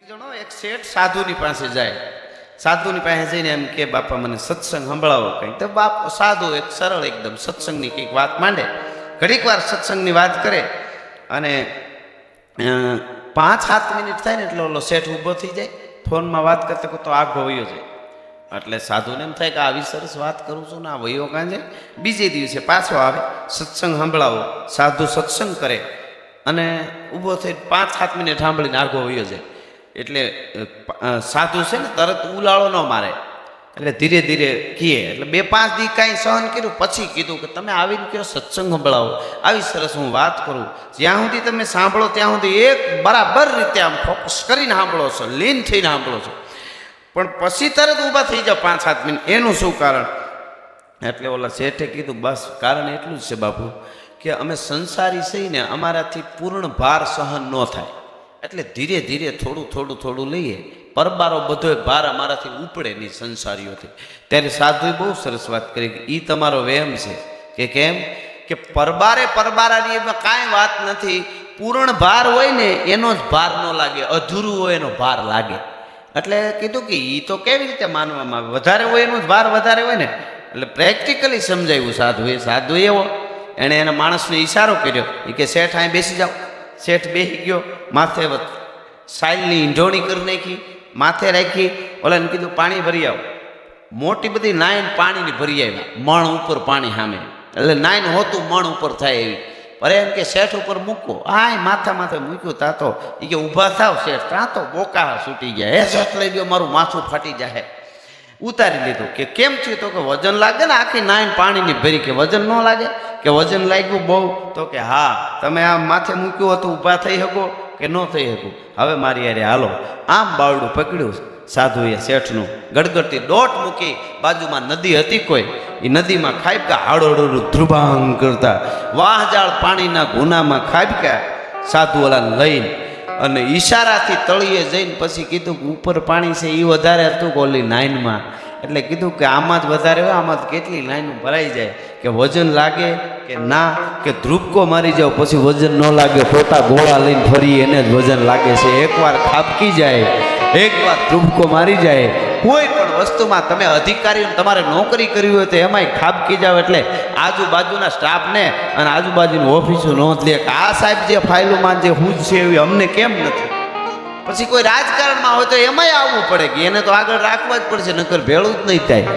જણો એક શેઠ સાધુની પાસે જાય. સાધુની પાસે જઈને એમ કે બાપા મને સત્સંગ સંભળાવો કંઈક. તો બાપ સાધુ એક સરળ એકદમ સત્સંગની કંઈક વાત માંડે. ઘડીક વાર સત્સંગની વાત કરે અને 5-7 મિનિટ થાય ને એટલે ઓલો શેઠ ઊભો થઈ જાય. ફોનમાં વાત કરતા કરતો આગો વયો જાય. એટલે સાધુને એમ થાય કે આવી સરસ વાત કરું છું ને આ વયો કાં જાય. બીજે દિવસે પાછો આવે, સત્સંગ સંભળાવો. સાધુ સત્સંગ કરે અને ઊભો થઈ 5-7 મિનિટ સાંભળીને આગો વયો જાય. એટલે સાધુ છે ને તરત ઉલાળો ન મારે, એટલે ધીરે ધીરે કહે. એટલે 2-5 દી કાંઈ સહન કર્યું, પછી કીધું કે તમે આવીને કયો સત્સંગ સંભળાવો, આવી સરસ હું વાત કરું. જ્યાં સુધી તમે સાંભળો ત્યાં સુધી એક બરાબર રીતે આમ ફોકસ કરીને સાંભળો છો, લીન થઈને સાંભળો છો, પણ પછી તરત ઊભા થઈ જાઓ 5-7 મિનિટ. એનું શું કારણ? એટલે ઓલા શેઠે કીધું બસ કારણ એટલું જ છે બાપુ કે અમે સંસારી થઈને અમારાથી પૂર્ણ ભાર સહન ન થાય, એટલે ધીરે ધીરે થોડું લઈએ. પરબારો બધો ભાર અમારાથી ઉપડે નહીં સંસારીઓથી. ત્યારે સાધુએ બહુ સરસ વાત કરી કે એ તમારો વહેમ છે. કે કેમ? કે પરબારાની એમાં કાંઈ વાત નથી. પૂર્ણ ભાર હોય ને એનો જ ભાર ન લાગે, અધૂરું હોય એનો ભાર લાગે. એટલે કીધું કે એ તો કેવી રીતે માનવામાં આવે, વધારે હોય એનો જ ભાર વધારે હોય ને. એટલે પ્રેક્ટિકલી સમજાવ્યું સાધુ એવો. એણે એના માણસને ઈશારો કર્યો. એ કે શેઠ અહીં બેસી જાઓ. શેઠ બેસી ગયો. માથે સાઈલની ઈંઢોણી કરી નાખી, માથે રાખી. ઓલાને કીધું પાણી ભરી આવો. મોટી બધી નાઈન પાણીની ભરી આવ્યા, મણ ઉપર પાણી સામે. એટલે નાઈન હોતું મણ ઉપર થાય એવી. અરે એમ કે શેઠ ઉપર મૂકો. માથે મૂક્યું. તા તો એ કે ઊભા થાવ શેઠ, ત્યાં તો બોકા છૂટી ગયા. હે શેઠ લઈ ગયો, મારું માથું ફાટી જાય. ઉતારી લીધું. કે કેમ થયું? તો કે વજન લાગે ને આખી નાઈન પાણીની ભરી. કે વજન ન લાગે? કે વજન લાગ્યું બહુ. તો કે હા, તમે આ માથે મૂક્યું હતું, ઊભા થઈ શકો કે ન થઈ શકું? હવે મારી યારે હાલો. આમ બાવડું પકડ્યું સાધુએ શેઠનું, ગડગડતી દોટ મૂકી. બાજુમાં નદી હતી કોઈ, એ નદીમાં ખાબકા હાડોડોડું ધ્રુભાંગ કરતા વાહજાળ પાણીના ગુનામાં ખાબકા. સાધુ ઓલાને લઈને અને ઈશારાથી તળીએ જઈને પછી કીધું કે ઉપર પાણી છે એ વધારે હતું કે ઓલી નાઈનમાં. એટલે કીધું કે આમાં જ વધારે હોય, આમાં જ કેટલી લાઈનો ભરાઈ જાય. કે વજન લાગે કે ના? કે ધ્રુબકો મારી જાવ પછી વજન ન લાગે, પોતા ગોળા લઈને ફરી એને જ વજન લાગે છે. એકવાર ખાબકી જાય, એકવાર ધ્રુબકો મારી જાય, કોઈ પણ વસ્તુમાં તમે અધિકારીઓ તમારે નોકરી કરવી હોય તો એમાંય ખાબકી જાવ. એટલે આજુબાજુના સ્ટાફને અને આજુબાજુની ઓફિસો નોંધ લે કે આ સાહેબ જે ફાઇલોમાં જે હુજ છે એવી અમને કેમ નથી. પછી કોઈ રાજકારણમાં હોય તો એમાંય આવવું પડે કે એને તો આગળ રાખવા જ પડશે, નકર ભેળું જ નહીં થાય.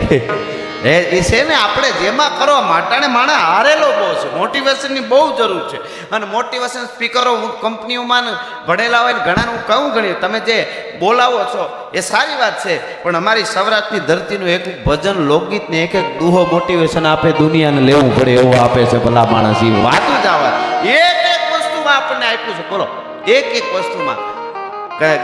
એ છે ને, આપણે જેમાં કરવા માટાને માણસ હારેલો બહુ છે. મોટિવેશનની બહુ જરૂર છે. અને મોટિવેશન સ્પીકરો કંપનીઓમાં ભણેલા હોય ને ઘણાનું કહું ઘણી તમે જે બોલાવો છો એ સારી વાત છે, પણ અમારી સૌરાષ્ટ્રની ધરતીનું એક ભજન લોકગીત ને એક દુહો મોટિવેશન આપે દુનિયાને લેવું પડે એવું આપે છે ભલા માણસ. એ વાતું જ આવા એક વસ્તુમાં આપણને આપ્યું છે. બોલો, એક વસ્તુમાં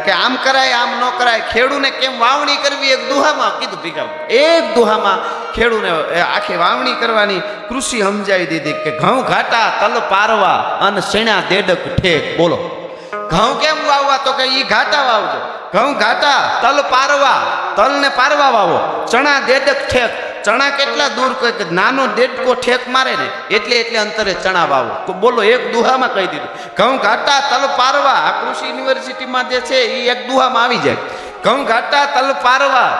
કે આમ કરાય આમ ન કરાય. ખેડૂને કેમ વાવણી કરવી એક દુહામાં કીધું. ભીખા એક દુહામાં ખેડૂને આખી વાવણી કરવાની કૃષિ સમજાવી દીધી કે ઘઉં ઘાટા તલ પારવા અને શેણા દેડક ઠેક. બોલો, ઘઉં કેમ વાવવા? તો કે ઈ ઘાટા વાવજો. ઘઉં ઘાટા તલ પારવા, તલને પારવા વાવો. ચણા દેડક ઠેક, ચણા કેટલા દૂર કે નાનો દેડકો ઠેક મારે ને એટલે અંતરે ચણા વાવો. બોલો, એક દુહામાં કહી દીધું. ઘઉં ઘાટા તલ પારવા, આ કૃષિ યુનિવર્સિટીમાં જે છે એ એક દુહામાં આવી જાય. ઘઉં ઘાટા તલ પારવા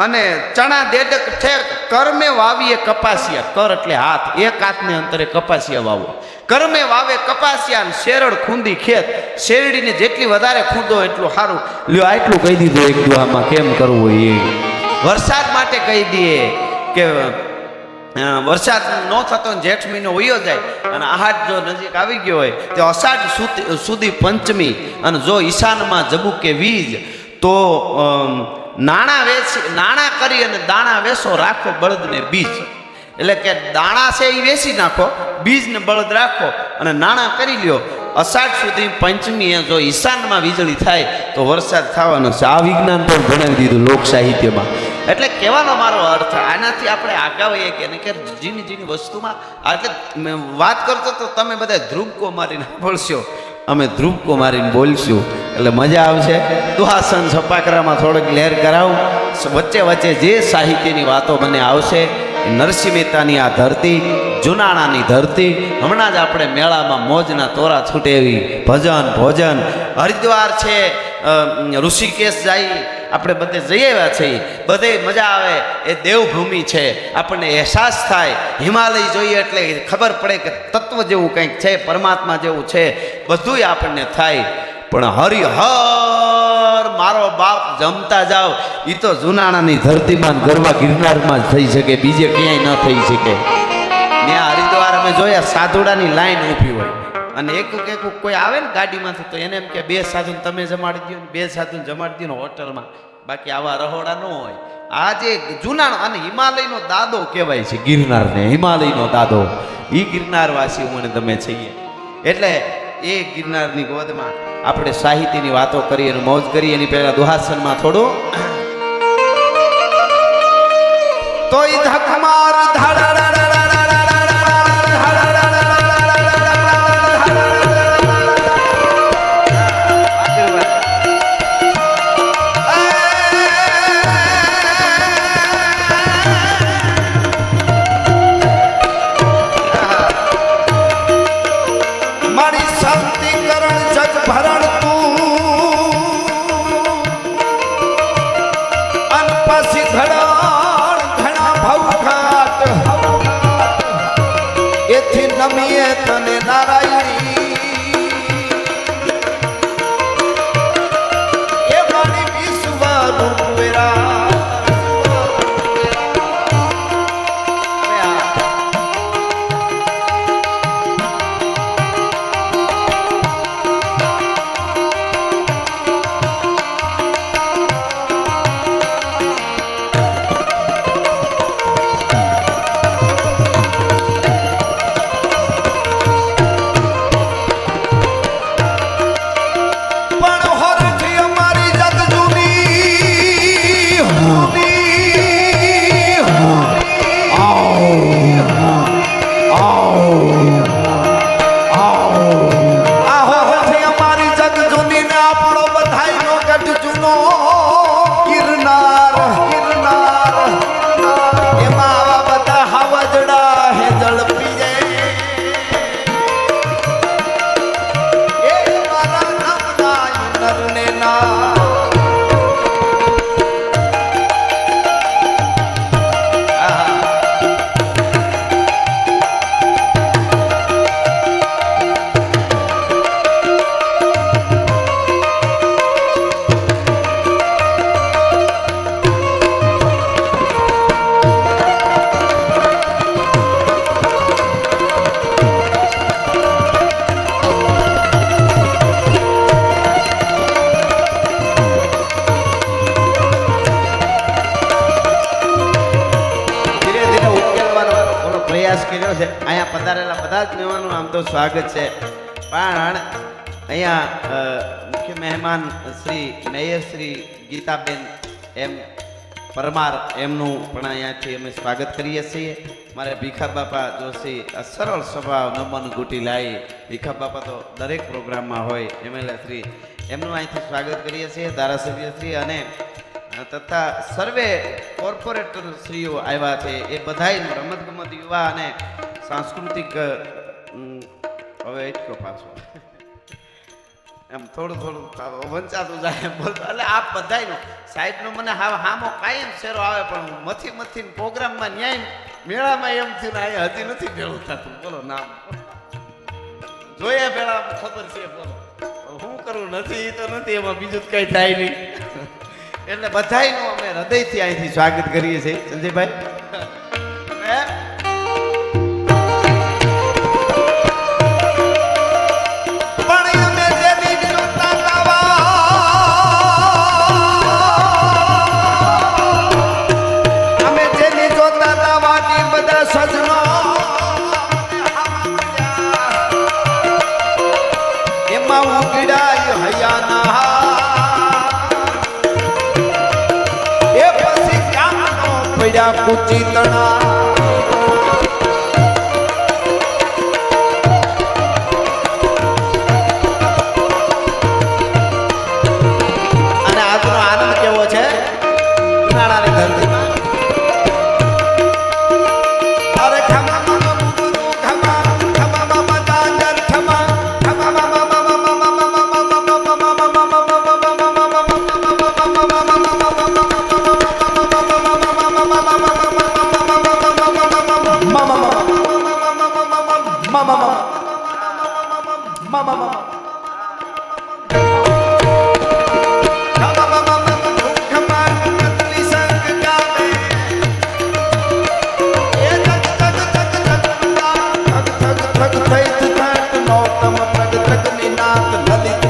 અને ચણા દેડક ઠેક, કરમે વાવીએ કપાસિયા. કર એટલે હાથ, એક હાથને અંતરે કપાસિયા વાવો. કરમે વાવે કપાસિયા ને શેરડ ખૂંદી ખેત. શેરડીને જેટલી વધારે ખૂંદો એટલું સારું. લ્યો, આટલું કહી દીધું એક દુહામાં. કેમ કરવું એ વરસાદ માટે કહી દઈએ કે વરસાદ ન થતો જેઠ મહિનો વયો જાય અને આહાટ જો નજીક આવી ગયો હોય તો અષાઢ સુધી પંચમી. અને જો ઈશાનમાં જબુકે વીજ તો નાણાં કરી અને દાણા વેસો રાખો બળદને બીજ. એટલે કે દાણા છે એ વેચી નાખો, બીજને બળદ રાખો અને નાણાં કરી લ્યો. અષાઢ સુધી પંચમી જો ઈશાનમાં વીજળી થાય તો વરસાદ થવાનો છે. આ વિજ્ઞાન પણ ભણાવી દીધું લોક સાહિત્યમાં. એટલે કહેવાનો મારો અર્થ આનાથી આપણે આગાવીએ કે જીની વસ્તુમાં એટલે વાત કરતો તો તમે બધા ધ્રુબકો મારીને બોલશો, અમે ધ્રુબકો મારીને બોલશું એટલે મજા આવશે. દુહાસન છપાકરામાં થોડોક લહેર કરાવું. વચ્ચે જે સાહિત્યની વાતો મને આવશે, નરસિંહ મહેતાની આ ધરતી, જુનાણાની ધરતી. હમણાં જ આપણે મેળામાં મોજના તોરા છૂટે એવી ભજન ભોજન હરિદ્વાર છે ઋષિકેશ જાય, આપણે બધે જઈ આવ્યા છીએ, બધે મજા આવે. એ દેવભૂમિ છે, આપણને અહેસાસ થાય. હિમાલય જોઈએ એટલે ખબર પડે કે તત્વ જેવું કંઈક છે, પરમાત્મા જેવું છે, બધુંય આપણને થાય. પણ હરિહર મારો બાપ જમતા જાવ, એ તો જુનાણાની ધરતીમાં ગરવા ગિરનારમાં જ થઈ શકે, બીજે ક્યાંય ન થઈ શકે. ત્યાં હરિદ્વાર અમે જોયા સાધુડાની લાઈન ઊભી હોય, અને એક કોઈ આવે ને ગાડીમાંથી તો એને એમ કે 2 સાધુ તમે જમાડી દો ને 2 સાધુ જમાડી દો ને હોટલમાં, બાકી આવા રહોડા ન હોય. આ જે જુનાણ અને હિમાલયનો દાદો કહેવાય છે ગિરનારને, હિમાલયનો દાદો. એ ગિરનારવાસી હું અને તમે છીએ. એટલે એ ગિરનારની ગોદમાં આપણે સાહિત્યની વાતો કરીએ અને મોજ કરીએ. એની પહેલા દુહાસનમાં થોડું તો ધકમાર તને નારાયણી એ મારી વિશ્વ રૂપ વેરા. અહીંયા પધારેલા બધા જ મહેમાનોનું આમ તો સ્વાગત છે, પણ અહીંયા મુખ્ય મહેમાન શ્રી મેયર શ્રી ગીતાબેન એમ પરમાર એમનું પણ અહીંયાથી અમે સ્વાગત કરીએ છીએ. મારે ભીખા બાપા જોશી સરળ સ્વભાવ નમન ગુટી લાઈ, ભીખા બાપા તો દરેક પ્રોગ્રામમાં હોય, એમએલએ શ્રી એમનું અહીંથી સ્વાગત કરીએ છીએ. ધારાસભ્ય શ્રી અને તથા સર્વે કોર્પોરેટર શ્રીઓ આવ્યા છે, એ બધાયનું રમતગમત યુવા અને સાંસ્કૃતિક હવે એટલો પાછો એમ થોડું વંચાતું જાય એમ બોલતો, એટલે આ બધાયનો સાહેબનો મને હામો કાયમ શેરો આવે, પણ હું મથી પ્રોગ્રામમાં ન્યાય મેળામાં એમ થયું ને અહીંયા હજી નથી ભેળું થતું. બોલો નામ જોયા ભેળા ખબર છે, બોલો હું કરું નથી તો નથી, એમાં બીજું કઈ થાય નહીં. એટલે બધાયનું અમે હૃદયથી અહીંથી સ્વાગત કરીએ છીએ. સંજયભાઈ કુચી તણા અને આજનો આનંદ કેવો છે ઉનાળાની ધરતીમાં. અરે ખમા ખમા ખમા ખમા દાંજર ખમા ખમા લલિત